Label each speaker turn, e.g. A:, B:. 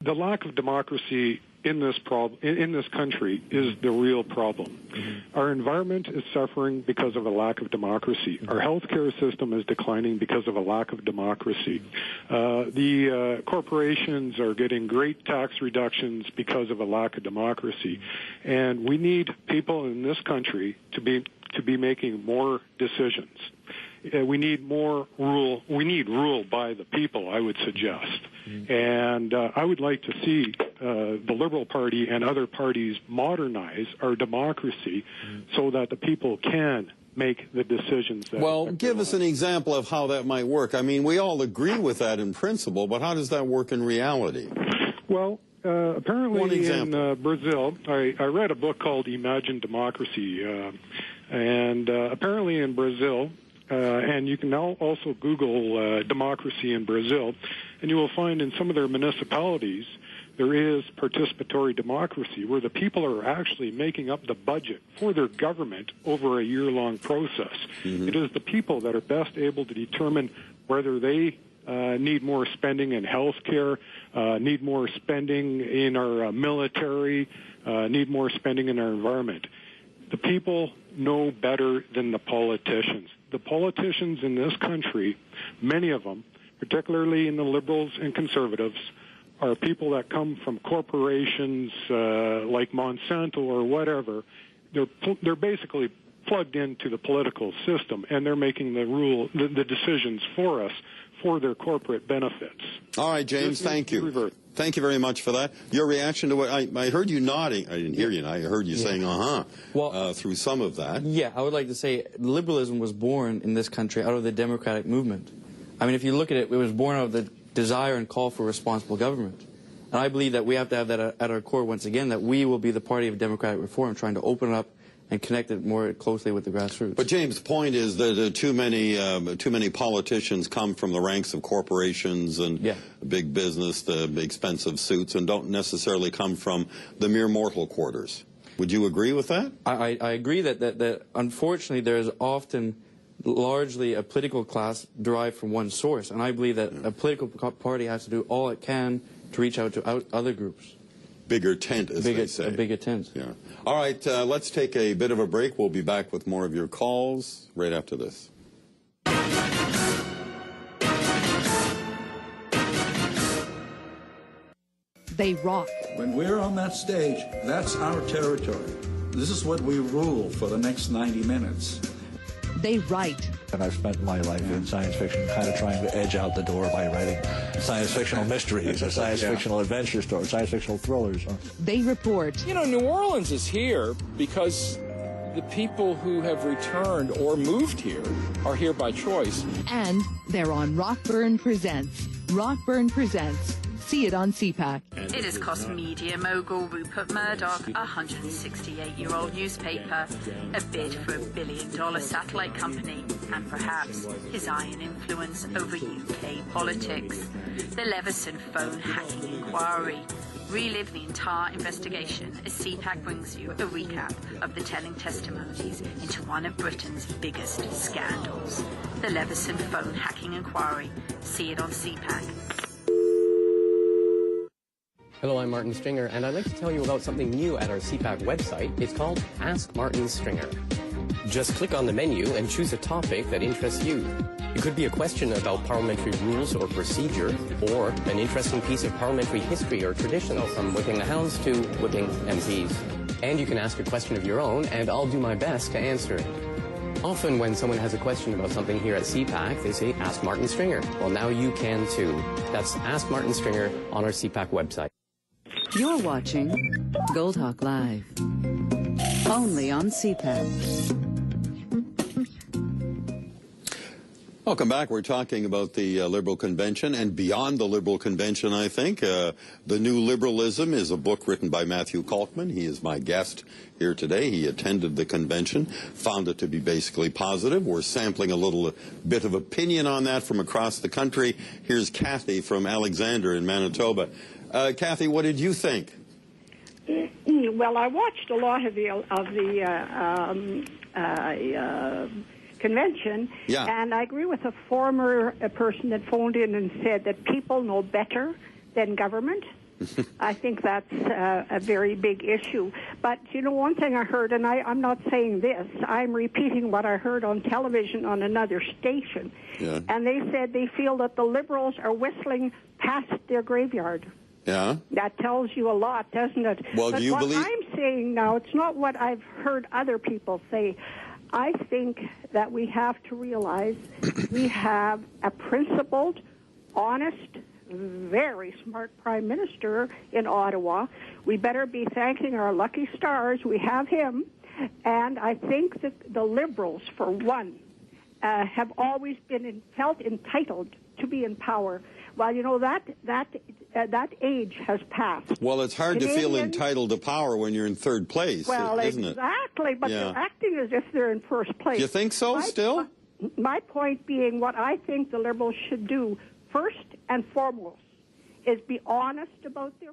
A: the lack of democracy in this country is the real problem. Mm-hmm. Our environment is suffering because of a lack of democracy. Our healthcare system is declining because of a lack of democracy. The corporations are getting great tax reductions because of a lack of democracy. And we need people in this country to be making more decisions. We need more rule. We need rule by the people, I would suggest. Mm-hmm. And I would like to see the Liberal Party and other parties modernize our democracy so that the people can make the decisions that...
B: Well, give us an example of how that might work. I mean, we all agree with that in principle, but how does that work in reality?
A: Well, apparently in Brazil, I read a book called Imagine Democracy, and apparently in Brazil, and you can now also Google democracy in Brazil, and you will find in some of their municipalities there is participatory democracy where the people are actually making up the budget for their government over a year-long process. Mm-hmm. It is the people that are best able to determine whether they need more spending in health care, need more spending in our military, need more spending in our environment. The people know better than the politicians. The politicians in this country, many of them, particularly in the Liberals and Conservatives, are people that come from corporations like Monsanto or whatever. They're basically plugged into the political system, and they're making the decisions for us for their corporate benefits.
B: All right, James, thank you. Thank you very much for that. Your reaction to what I heard you nodding. I didn't hear you. I heard you saying well, through some of that.
C: Yeah, I would like to say liberalism was born in this country out of the democratic movement. I mean, if you look at it, it was born out of the desire and call for responsible government. And I believe that we have to have that at our core once again, that we will be the party of democratic reform, trying to open it up and connect it more closely with the grassroots.
B: But James, the point is that too many politicians come from the ranks of corporations and big business, the expensive suits, and don't necessarily come from the mere mortal quarters. Would you agree with that?
C: I agree that unfortunately there is often largely a political class derived from one source, and I believe that a political party has to do all it can to reach out to other groups.
B: Bigger tent, as they say.
C: A bigger tent.
B: Yeah. All right, let's take a bit of a break. We'll be back with more of your calls right after this.
D: They rock.
E: When we're on that stage, that's our territory. This is what we rule for the next 90 minutes.
D: They write.
F: And I've spent my life in science fiction kind of trying to edge out the door by writing science fictional mysteries or science fictional adventure stories, science fictional thrillers.
D: They report.
G: You know, New Orleans is here because the people who have returned or moved here are here by choice.
D: And they're on Rockburn Presents. Rockburn Presents. See it on CPAC.
H: It has cost media mogul Rupert Murdoch, a 168-year-old newspaper, a bid for $1 billion satellite company, and perhaps his iron influence over UK politics. The Leveson phone hacking inquiry. Relive the entire investigation as CPAC brings you a recap of the telling testimonies into one of Britain's biggest scandals. The Leveson phone hacking inquiry. See it on CPAC.
I: Hello, I'm Martin Stringer, and I'd like to tell you about something new at our CPAC website. It's called Ask Martin Stringer. Just click on the menu and choose a topic that interests you. It could be a question about parliamentary rules or procedure, or an interesting piece of parliamentary history or tradition, from whipping the hounds to whipping MPs. And you can ask a question of your own, and I'll do my best to answer it. Often when someone has a question about something here at CPAC, they say, Ask Martin Stringer. Well, now you can too. That's Ask Martin Stringer on our CPAC website.
J: You're watching Gold Hawk Live, only on CPAC.
B: Welcome back. We're talking about the Liberal Convention and beyond the Liberal Convention, I think. The New Liberalism is a book written by Matthew Kalkman. He is my guest here today. He attended the convention, found it to be basically positive. We're sampling a little bit of opinion on that from across the country. Here's Kathy from Alexander in Manitoba. Kathy, what did you think?
K: Well, I watched a lot of the convention, and I agree with a former person that phoned in and said that people know better than government. I think that's a very big issue. But, you know, one thing I heard, and I'm not saying this, I'm repeating what I heard on television on another station.
B: Yeah.
K: And they said they feel that the Liberals are whistling past their graveyard.
B: Yeah.
K: That tells you a lot, doesn't it?
B: Well,
K: but
B: do you
K: what
B: believe...
K: I'm saying now, it's not what I've heard other people say. I think that we have to realize we have a principled, honest, very smart Prime Minister in Ottawa. We better be thanking our lucky stars. We have him. And I think that the Liberals, for one, have always been felt entitled to be in power. Well, you know, that age has passed.
B: Well, it's hard to feel entitled to power when you're in third place, isn't it?
K: Exactly, but they're acting as if they're in first place.
B: You think so, still?
K: My point being, what I think the Liberals should do, first and foremost, is be honest about their